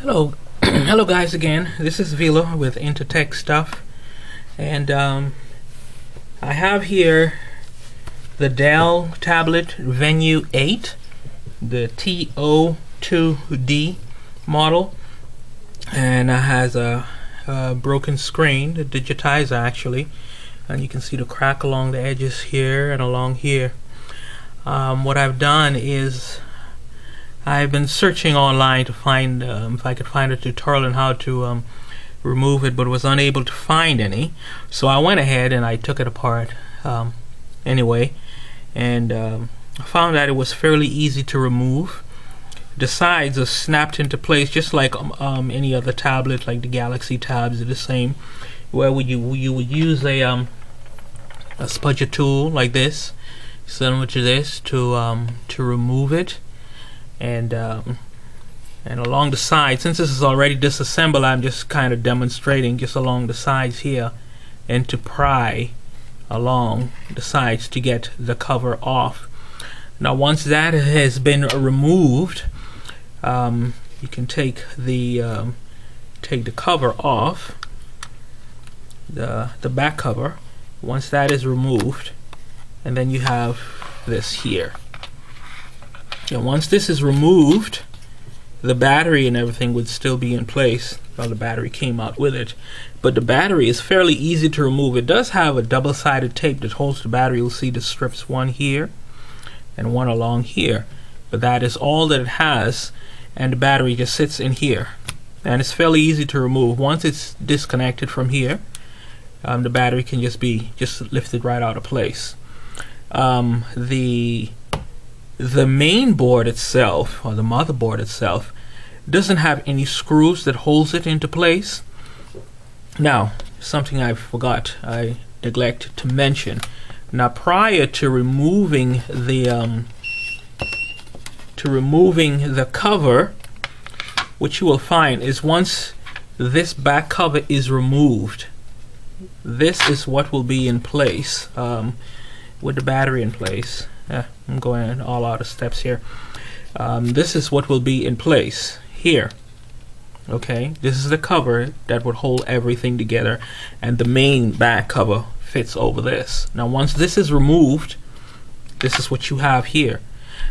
Hello, hello guys again. This is Vila with Intertech Stuff, and I have here the Dell tablet Venue 8, the TO2D model, and it has a broken screen, the Digitizer actually, and you can see the crack along the edges here and along here. What I've done is I've been searching online to find if I could find a tutorial on how to remove it, but was unable to find any. So I went ahead and I took it apart anyway, and I found that it was fairly easy to remove. The sides are snapped into place just like any other tablet, like the Galaxy tabs are the same, where you would use a spudger tool like this, similar to this, to remove it. And along the side, since this is already disassembled, I'm just kind of demonstrating just along the sides here, and to pry along the sides to get the cover off. Now once that has been removed, you can take the cover off, the back cover. Once that is removed, and then you have this here. And once this is removed, the battery and everything would still be in place. Well, the battery came out with it, but the battery is fairly easy to remove. It does have a double-sided tape that holds the battery. You'll see the strips, one here and one along here, but that is all that it has, and the battery just sits in here, and it's fairly easy to remove. Once it's disconnected from here, the battery can just be lifted right out of place. The main board itself, or the motherboard itself, doesn't have any screws that holds it into place. Now, something I neglected to mention. Now, prior to removing the cover, what you will find is once this back cover is removed, this is what will be in place with the battery in place. I'm going all out of steps here. This is what will be in place here. Okay, this is the cover that would hold everything together, and the main back cover fits over this. Now once this is removed, this is what you have here.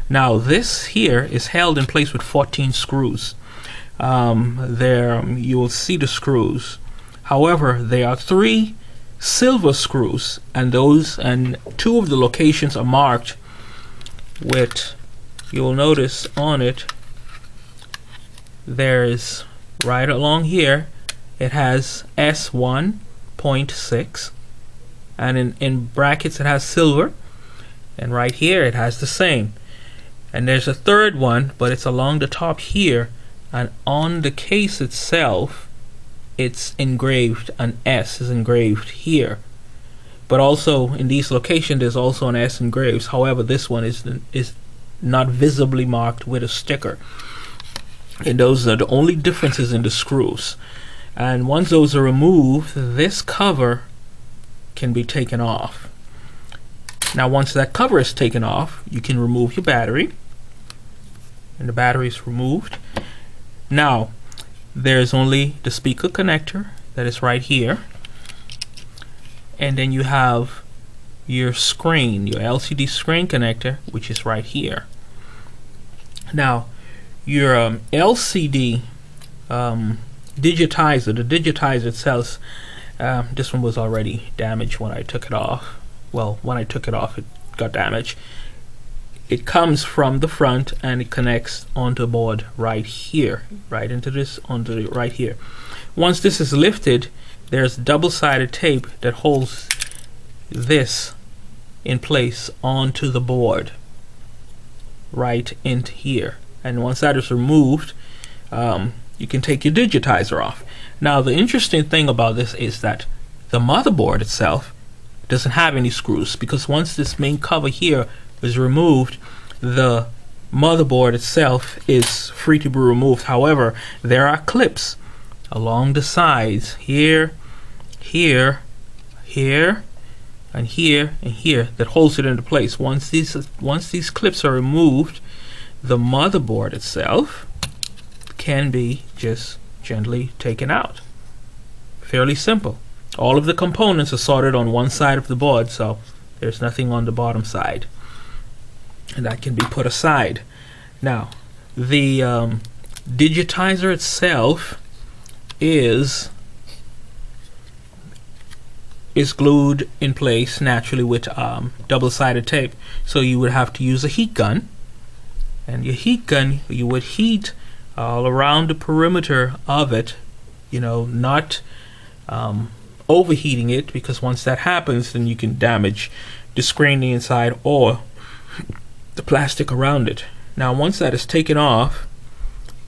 Now this here is held in place with 14 screws. There you will see the screws. However, there are 3 silver screws, and two of the locations are marked with, you'll notice on it, there's right along here, it has S1.6, and in brackets it has silver, and right here it has the same. And there's a third one, but it's along the top here, and on the case itself it's engraved, an S is engraved here. But also in these locations there's also an S engraved. However, this one is not visibly marked with a sticker. And those are the only differences in the screws. And once those are removed, this cover can be taken off. Now once that cover is taken off, you can remove your battery, and the battery is removed. Now there's only the speaker connector that is right here, and then you have your screen, your LCD screen connector, which is right here. Now your LCD digitizer, the digitizer itself, this one was already damaged when I took it off. Well, when I took it off it got damaged. It comes from the front and it connects onto the board right here, right into this, onto right here. Once this is lifted, there's double-sided tape that holds this in place onto the board right into here. And once that is removed, you can take your digitizer off. Now the interesting thing about this is that the motherboard itself doesn't have any screws, because once this main cover here is removed, the motherboard itself is free to be removed. However, there are clips along the sides here, here, here, and here, and here that holds it into place. Once these clips are removed, the motherboard itself can be just gently taken out. Fairly simple. All of the components are soldered on one side of the board, so there's nothing on the bottom side, and that can be put aside. Now, the digitizer itself is glued in place naturally with double-sided tape, so you would have to use a heat gun, and your heat gun, you would heat all around the perimeter of it, not overheating it, because once that happens, then you can damage the screen inside or the plastic around it. Now, once that is taken off,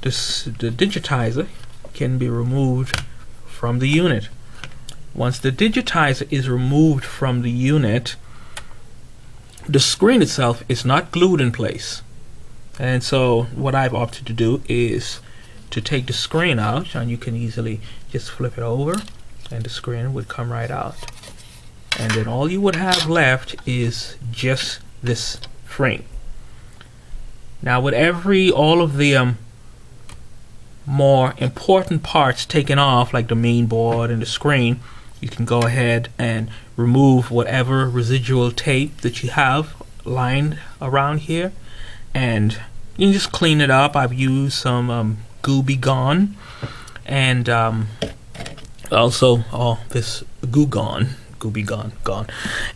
the digitizer can be removed from the unit. Once the digitizer is removed from the unit, the screen itself is not glued in place. And so what I've opted to do is to take the screen out, and you can easily just flip it over and the screen would come right out. And then all you would have left is just this frame. Now, with all of the more important parts taken off, like the main board and the screen, you can go ahead and remove whatever residual tape that you have lined around here, and you can just clean it up. I've used some Gooby Gone, and also this Gooby Gone,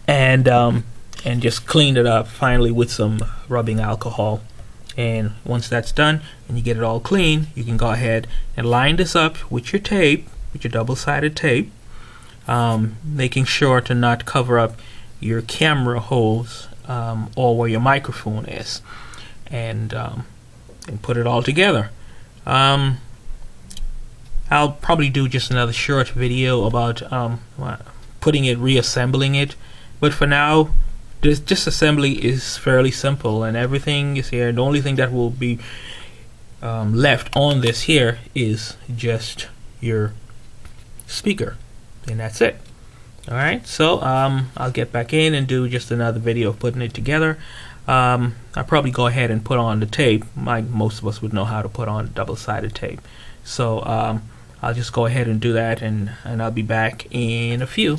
and just clean it up finally with some rubbing alcohol. And once that's done and you get it all clean, you can go ahead and line this up with your tape, with your double-sided tape, making sure to not cover up your camera holes or where your microphone is, and put it all together. I'll probably do just another short video about reassembling it, but for now, this disassembly is fairly simple, and everything is here. The only thing that will be left on this here is just your speaker, and that's it. Alright, so I'll get back in and do just another video of putting it together. I'll probably go ahead and put on the tape. Most of us would know how to put on double-sided tape, so I'll just go ahead and do that, and I'll be back in a few.